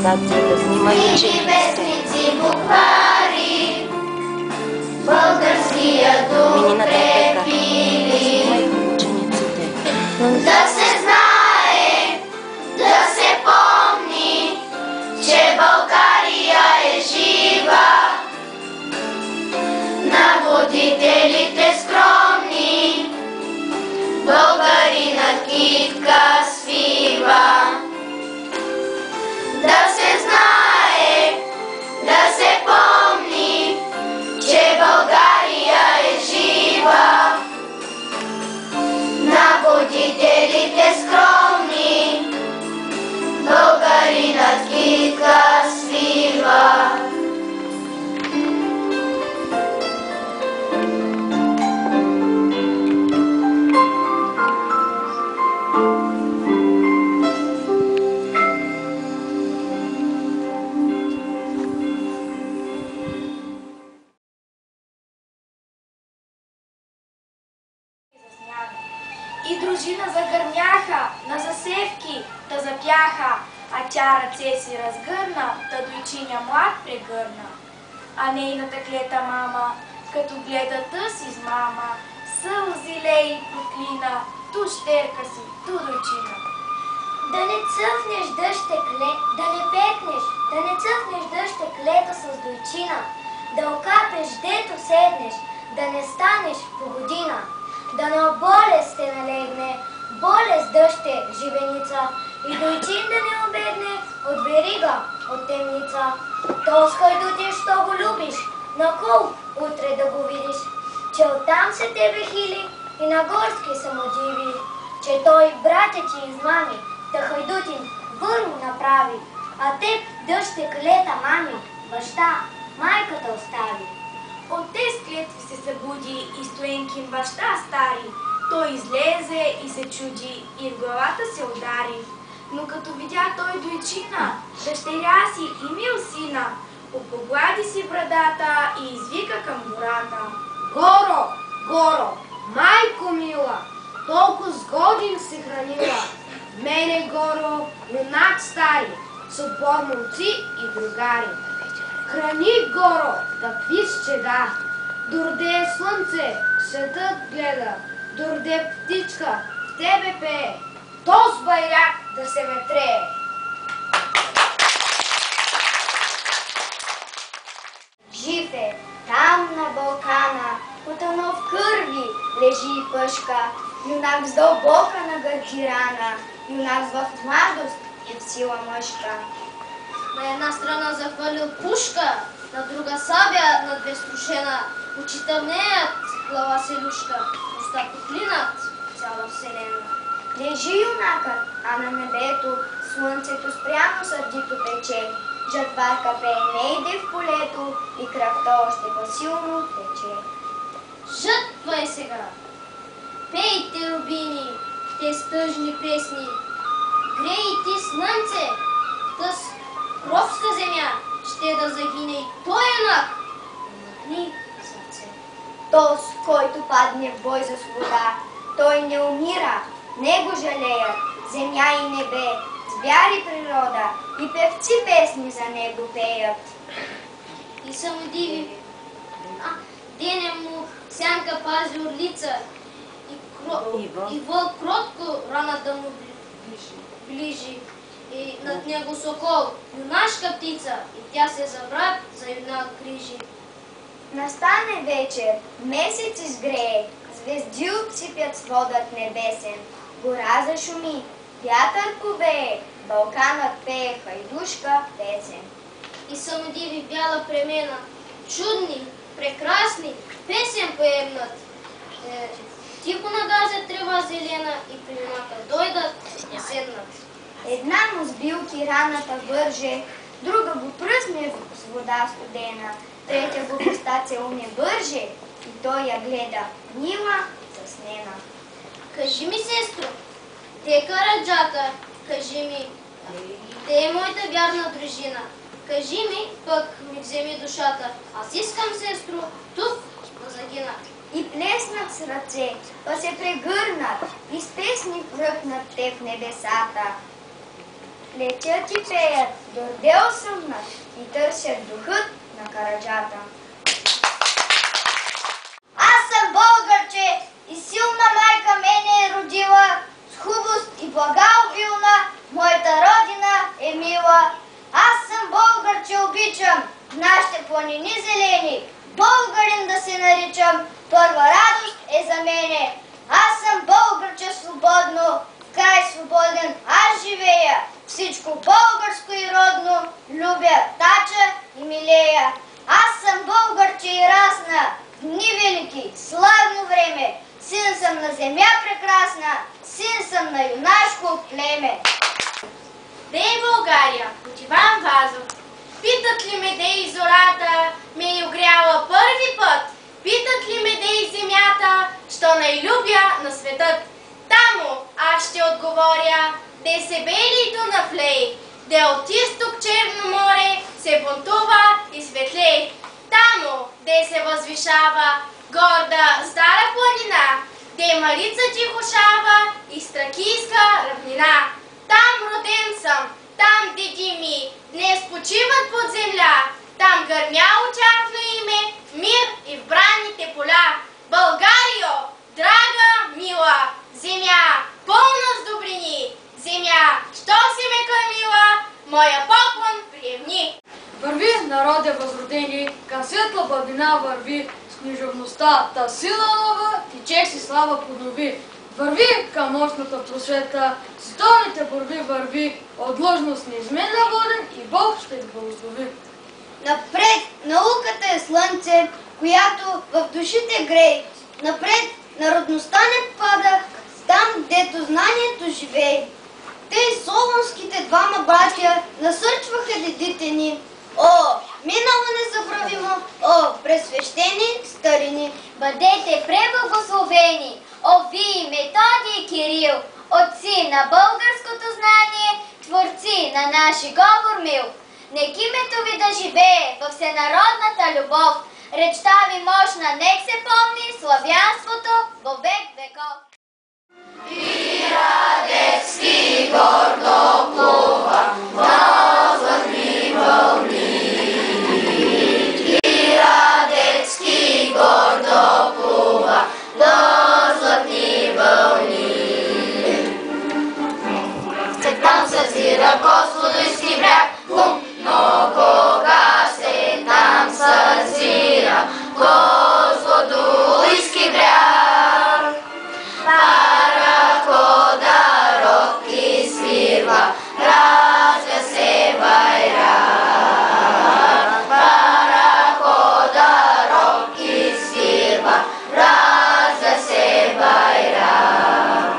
презентация да снимат вестници, буквари, българския дух крепили. Учениците. Да се знае, да се помни, че България е жива. На водителите скромни, българинът китка свива. Да се знае, да се помни, че България е жива. На водителите скромни, българинът китка свива. И дружина загърмяха, на засевки да запяха, а тя ръце си разгърна, да дойчиня млад прегърна. А нейната клета мама, като гледа тъс измама, сълзи лей и проклина, ту щерка си, ту дойчина. Да не цъфнеш дъще да не пекнеш, да не цъфнеш дъще клето с дойчина, да окапеш дето седнеш, да не станеш по година. Да на болест те налегне, болест дъще живеница, и дойчин да не обедне от верига, от темница. То с хайдутин, що го любиш, на кол утре да го видиш, че оттам се тебе хили и на горски самодиви, че той братя ти измами, да хайдутин върво направи, а теб дъще клета мами, баща, майката остави. От тез клетви се събуди и стоенкин баща стари. Той излезе и се чуди и в главата се удари. Но като видя той дойчина, дъщеря си и мил сина, попоглади си брадата и извика към гората. Горо, Горо, майко мила, толкова с годин се хранила. Мене, Горо, юнак стари, с отбор момци и другари. Храни, Горо, какви с чеда. Дорде слънце, светът гледа, дорде птичка, в тебе пее, то с байрак да се ветрее. Жив е там на Балкана, потънал в кърви лежи пъшка, юнак с дълбока на гърди рана, юнак в младост и в сила мъжка. На една страна захвалил пушка, на друга сабя на две струшена, очи тъмнеят, глава се люшка, уста топлинат, цяла вселена. Лежи юнакът, а на небето слънцето спрямо сърдито пече. Жатварка пее не иде в полето и кръвта още по-силно тече. Жътва е сега! Пейте, рубини, те стъжни песни, грей ти слънце, тъс кровска земя, ще да загине и той юнак. Махни сърце. Тоз, който падне в бой за свобода, той не умира, не го жалеят земя и небе, звяри природа и певци песни за него пеят. И само диви, денем му сянка пази орлица и вълк кротко раната му ближи. И над него сокол, юнашка птица, и тя се за брат, за юнак грижи. Настане вечер, месец изгрее, звезди обсипят сводът небесен, гора зашуми, вятър повее, Балканът пее хайдушка песен. И само диви бяла премена, чудни, прекрасни, песен поемнат. Тихо нагазят трева зелена и при юнака дойдат и седнат. Една му с билки раната върже, друга го пръсне с вода студена, третя го в уста целуне бърже и той я гледа мила, заснена. Кажи ми, сестро, те караджата, кажи ми, те е моята вярна дружина. Кажи ми, пък ми вземи душата. Аз искам, сестро, тук да загина. И плеснат с ръце, па се прегърнат и с песни връхнат те в небесата. летят и пеят, дордел съм наш и търсят духът на Караджата. Аз съм българче и силна майка мене е родила, с хубост и блага обилна, моята родина е мила. Аз съм българче, обичам нашите планини зелени, българин да се наричам, първа радост е за мене. Аз съм българче свободно, в край свободен аз живея, всичко българско и родно, любя, тача и милея. Аз съм българче и разна, дни велики, славно време, син съм на земя прекрасна, син съм на юнашко племе. Дей България, от Иван Вазов. Питат ли ме дей зората, ме е огряла първи път? Питат ли ме дей земята, що най-любя на светът? Тамо аз ще отговоря, де се белито навлей, де от изток Черно море се бунтува и светлей. Тамо, де се възвишава горда стара планина, де Марица тихошава и Стракийска равнина. Там роден съм, там деди ми днес почиват под земя, там гърмя очакно име в мир и в бранните поля. Българио, драга, мила, земя, пълна с добрини, земя, що си ме кърмила, моя поклон приемни. Върви, народе възродени, към светла бъдина върви, с книжовността та сила нова, тече си слава поднови. Върви към мощната просвета, световните борби върви, от длъжност неизменна воден и Бог ще ви благослови. Напред науката е слънце, която в душите грее. Напред народността не пада, там, дето знанието живее. Те солунските двама братя насърчваха дедите ни. О, минало незабравимо, о, пресвещени старини. Бъдете преблагословени, о вие, Методий и Кирил, отци на българското знание, творци на наши говор мил. Нек името ви да живее във всенародната любов, речта ви мощна, нек се помни славянството во век веков. И Радецки гордо плува на златни вълни. И Радецки гордо плува на златни вълни. Там съзира Козлодуйски бряг, но кога се там съзира Козлодуйски бряг. Парахода ровки свирва, развя се байрак. Парахода ровки свирва, развя се байрак.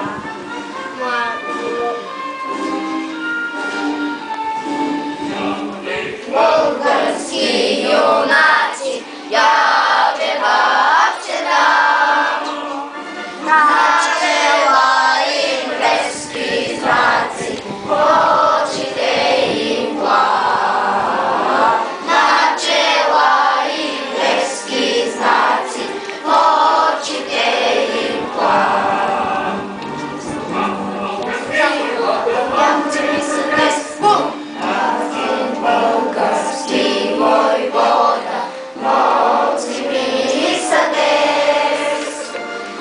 Български юнаци, явева вчера. На чела им резки знаци, очите им плават. На чела им резки знаци, очите им плават. Янци са днес, един български войвода, морски ми са днес.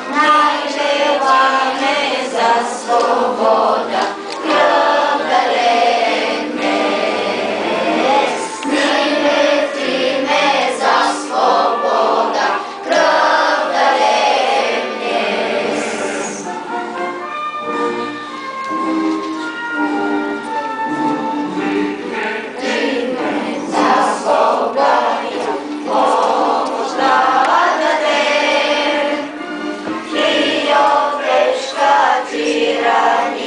Най-желаме за свобода, кръв да леем днес. Ние летиме за свобода, кръв да леем днес. Летиме за свобода, помощ да дадем. И от тежка тирания